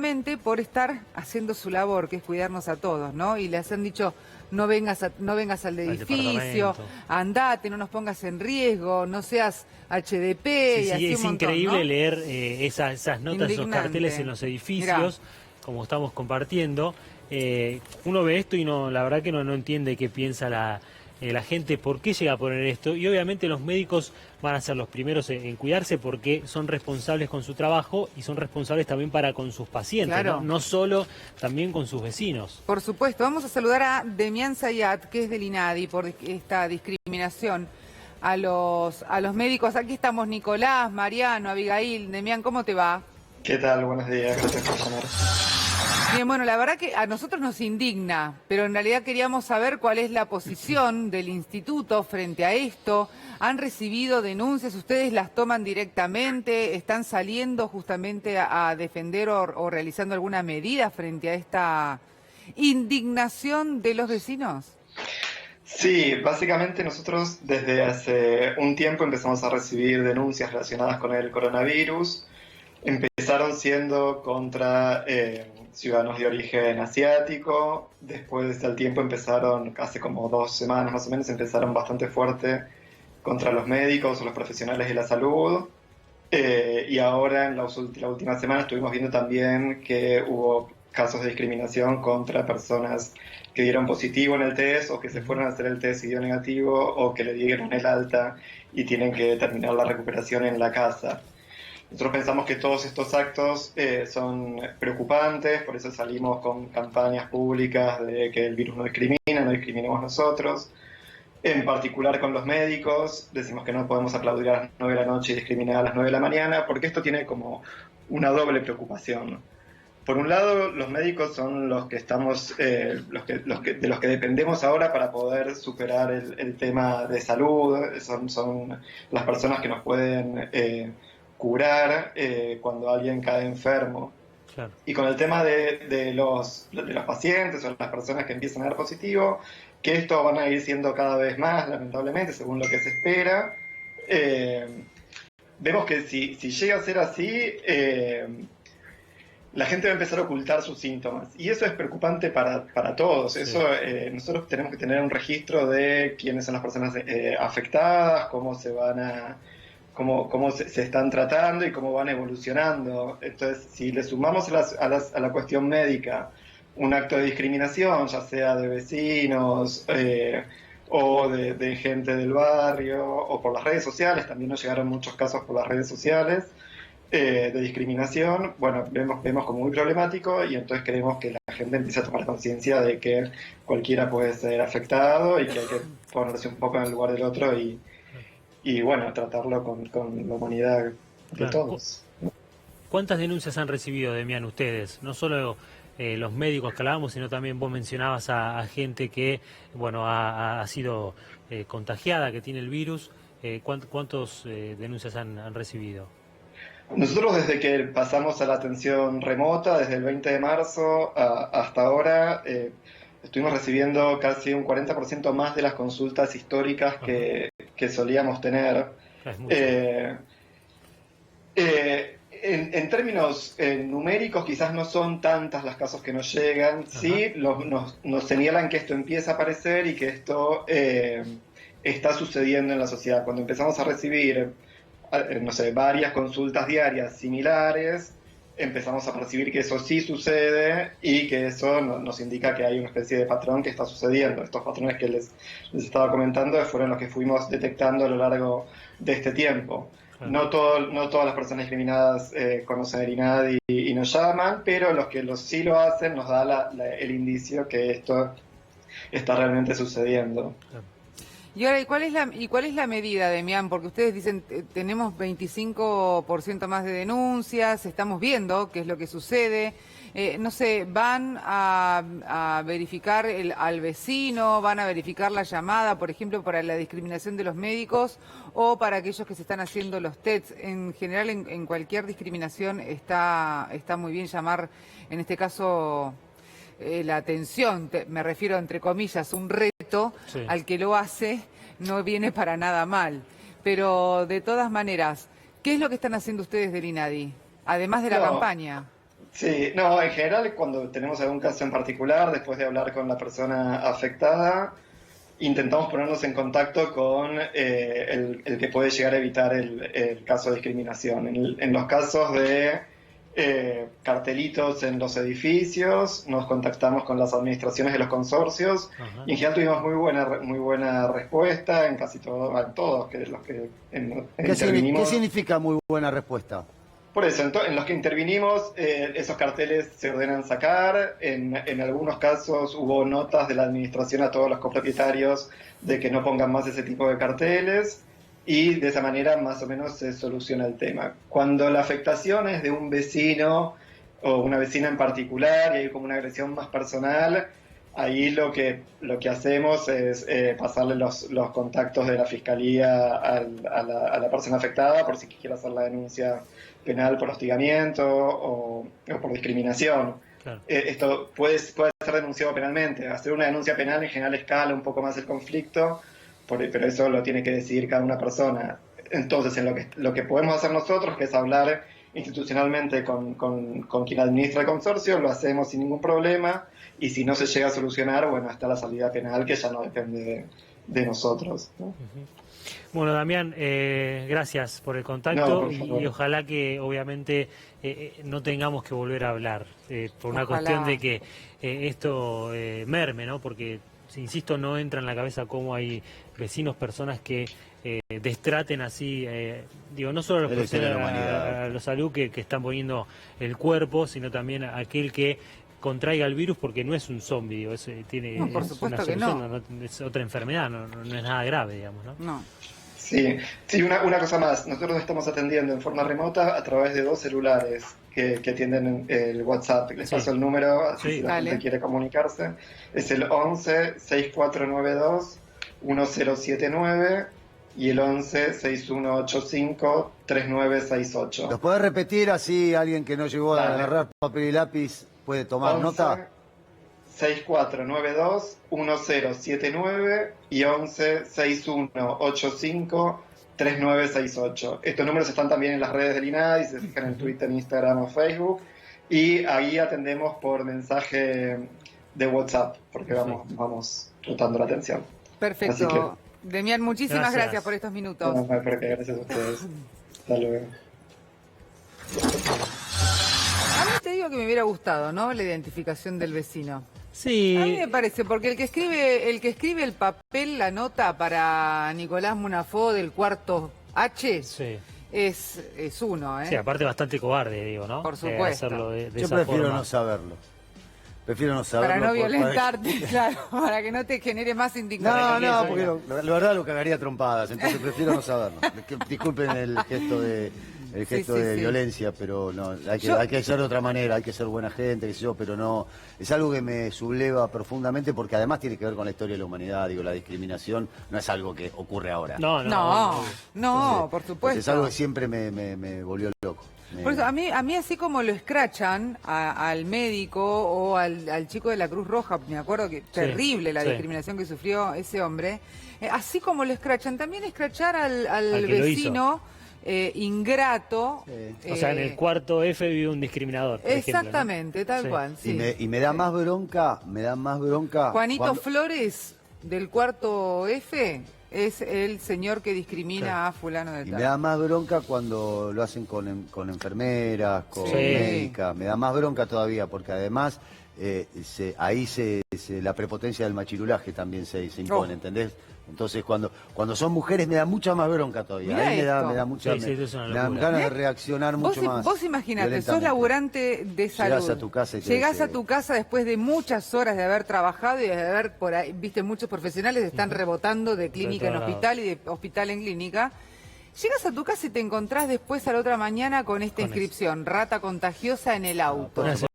justamente por estar haciendo su labor, que es cuidarnos a todos, ¿no? Y les han dicho, no vengas al edificio, andate, no nos pongas en riesgo, no seas HDP, Sí, y así es un montón, increíble, ¿no? leer esas notas, esos carteles en los edificios, como estamos compartiendo. Uno ve esto y la verdad que no entiende qué piensa la gente, por qué llega a poner esto, y obviamente los médicos van a ser los primeros en cuidarse porque son responsables con su trabajo y son responsables también para con sus pacientes, Claro. no solo también con sus vecinos. Por supuesto, vamos a saludar a Demián Zayat, que es del INADI, por esta discriminación a los médicos. Aquí estamos Nicolás, Mariano, Abigail. Demián, ¿cómo te va? ¿Qué tal? Buenos días, gracias por llamar. Bien, bueno, la verdad que a nosotros nos indigna, pero en realidad queríamos saber cuál es la posición del instituto frente a esto. ¿Han recibido denuncias? ¿Ustedes las toman directamente? ¿Están saliendo justamente a defender o realizando alguna medida frente a esta indignación de los vecinos? Sí, básicamente nosotros desde hace un tiempo empezamos a recibir denuncias relacionadas con el coronavirus. Empezaron siendo contra ciudadanos de origen asiático, después al tiempo empezaron, hace como 2 semanas más o menos, empezaron bastante fuerte contra los médicos o los profesionales de la salud, y ahora en la última semana estuvimos viendo también que hubo casos de discriminación contra personas que dieron positivo en el test o que se fueron a hacer el test y dio negativo o que le dieron el alta y tienen que terminar la recuperación en la casa. Nosotros pensamos que todos estos actos son preocupantes, por eso salimos con campañas públicas de que el virus no discrimina, no discriminemos nosotros. En particular con los médicos, decimos que no podemos aplaudir a las 9 de la noche y discriminar a las 9 de la mañana, porque esto tiene como una doble preocupación. Por un lado, los médicos son los que estamos, de los que dependemos ahora para poder superar el tema de salud, son las personas que nos pueden curar cuando alguien cae enfermo. Claro. Y con el tema de los pacientes o las personas que empiezan a dar positivo, que esto van a ir siendo cada vez más, lamentablemente, según lo que se espera, vemos que si llega a ser así, la gente va a empezar a ocultar sus síntomas. Y eso es preocupante para todos. Sí. Eso, nosotros tenemos que tener un registro de quiénes son las personas afectadas, cómo se van a... cómo se están tratando y cómo van evolucionando. Entonces, si le sumamos a la cuestión médica un acto de discriminación, ya sea de vecinos o de gente del barrio o por las redes sociales, también nos llegaron muchos casos por las redes sociales de discriminación, bueno, vemos como muy problemático y entonces queremos que la gente empiece a tomar conciencia de que cualquiera puede ser afectado y que hay que ponerse un poco en el lugar del otro y bueno, tratarlo con la humanidad de todos. ¿Cuántas denuncias han recibido, Demián, ustedes? No solo los médicos que hablábamos, sino también vos mencionabas a gente que, bueno, ha sido contagiada, que tiene el virus. ¿Cuántas denuncias han recibido? Nosotros desde que pasamos a la atención remota, desde el 20 de marzo hasta ahora, estuvimos recibiendo casi un 40% más de las consultas históricas que solíamos tener. Es mucho. En términos numéricos quizás no son tantas las casos que nos llegan, sí nos señalan que esto empieza a aparecer y que esto está sucediendo en la sociedad. Cuando empezamos a recibir, no sé, varias consultas diarias similares, empezamos a percibir que eso sí sucede y que eso nos indica que hay una especie de patrón que está sucediendo. Estos patrones que les estaba comentando fueron los que fuimos detectando a lo largo de este tiempo. No todas las personas discriminadas conocen el INADI y nos llaman, pero los que sí lo hacen nos da el indicio que esto está realmente sucediendo. Y ahora, ¿y cuál es la medida, Demián? Porque ustedes dicen, tenemos 25% más de denuncias, estamos viendo qué es lo que sucede. No sé, ¿van a verificar al vecino, van a verificar la llamada, por ejemplo, para la discriminación de los médicos o para aquellos que se están haciendo los tests? En general, en cualquier discriminación está muy bien llamar, en este caso, la atención, me refiero entre comillas, un reto al que lo hace, no viene para nada mal. Pero de todas maneras, ¿qué es lo que están haciendo ustedes del INADI? Además de la campaña. Sí, no, en general cuando tenemos algún caso en particular, después de hablar con la persona afectada, intentamos ponernos en contacto con el que puede llegar a evitar el caso de discriminación. En los casos de cartelitos en los edificios, nos contactamos con las administraciones de los consorcios. Ajá. Y en general tuvimos muy buena respuesta en casi todos, los que intervinimos. ¿Qué significa muy buena respuesta? Por eso, en los que intervinimos, esos carteles se ordenan sacar. En algunos casos hubo notas de la administración a todos los copropietarios de que no pongan más ese tipo de carteles, y de esa manera más o menos se soluciona el tema. Cuando la afectación es de un vecino o una vecina en particular y hay como una agresión más personal, ahí lo que hacemos es pasarle los contactos de la fiscalía a la persona afectada por si quiere hacer la denuncia penal por hostigamiento o por discriminación. Claro. Esto puede ser denunciado penalmente. Hacer una denuncia penal en general escala un poco más el conflicto, pero eso lo tiene que decidir cada una persona. Entonces, en lo que podemos hacer nosotros, que es hablar institucionalmente con quien administra el consorcio, lo hacemos sin ningún problema, y si no se llega a solucionar, bueno, está la salida penal, que ya no depende de nosotros, ¿no? Uh-huh. Bueno, Damián, gracias por el contacto. No, por favor. y ojalá que obviamente no tengamos que volver a hablar por una Ojalá. cuestión de que esto merme, ¿no? Porque, insisto, no entra en la cabeza cómo hay vecinos, personas que destraten así, no solo a los profesionales, a los salud que están poniendo el cuerpo, sino también a aquel que contraiga el virus, porque no es un zombie, tiene No, por es supuesto una que solución, no. es otra enfermedad, no es nada grave, digamos, ¿no? No. Sí, una cosa más. Nosotros estamos atendiendo en forma remota a través de 2 celulares que atienden el WhatsApp. Les paso el número, así si la gente quiere comunicarse. Es el 11-6492-1079 y el 11-6185-3968. ¿Los podés repetir así alguien que no llegó a agarrar papel y lápiz puede tomar nota? 6492-1079 y 11-6185-3968. Estos números están también en las redes del INADI, se fijan en Twitter, Instagram o Facebook, y ahí atendemos por mensaje de WhatsApp, porque vamos rotando la atención. Perfecto. Damián, muchísimas gracias por estos minutos. No, gracias a ustedes. Hasta luego. A mí te digo que me hubiera gustado, ¿no? La identificación del vecino. Sí. A mí me parece, porque el que escribe el papel, la nota para Nicolás Munafó del cuarto H, Sí. es uno, ¿eh? Sí, aparte bastante cobarde, digo, ¿no? Por supuesto. Hacerlo de Yo esa prefiero forma. no saberlo. Prefiero no saberlo. Para no violentarte, claro, para que no te genere más indignación. No, porque la verdad lo cagaría a trompadas, entonces prefiero no saberlo. Disculpen el gesto de violencia, pero no, hay que ser de otra manera, hay que ser buena gente, qué sé yo, pero no, es algo que me subleva profundamente, porque además tiene que ver con la historia de la humanidad. Digo, la discriminación no es algo que ocurre ahora. No, por supuesto. Es algo que siempre me volvió loco. Por eso, a mí así como lo escrachan al médico o al chico de la Cruz Roja, me acuerdo que terrible la discriminación que sufrió ese hombre, así como lo escrachan, también escrachar al vecino ingrato. O sea, en el cuarto F vive un discriminador, por exactamente, ejemplo, ¿no? tal cual. Sí. Y me da más bronca, Juanito Flores, del cuarto F, es el señor que discrimina a fulano de tal. Y me da más bronca cuando lo hacen con enfermeras, con médicas. Me da más bronca todavía, porque además ahí la prepotencia del machirulaje también se impone, ¿entendés? Entonces cuando son mujeres me da mucha más bronca todavía. Mirá ahí me da me mucha dan ganas de reaccionar mucho más. Vos imaginate, sos laburante de salud. Llegás a tu casa y llegás a tu casa después de muchas horas de haber trabajado y de haber por ahí, viste, muchos profesionales están rebotando de clínica en hospital y de hospital en clínica. Llegas a tu casa y te encontrás después a la otra mañana con esta inscripción, rata contagiosa en el auto.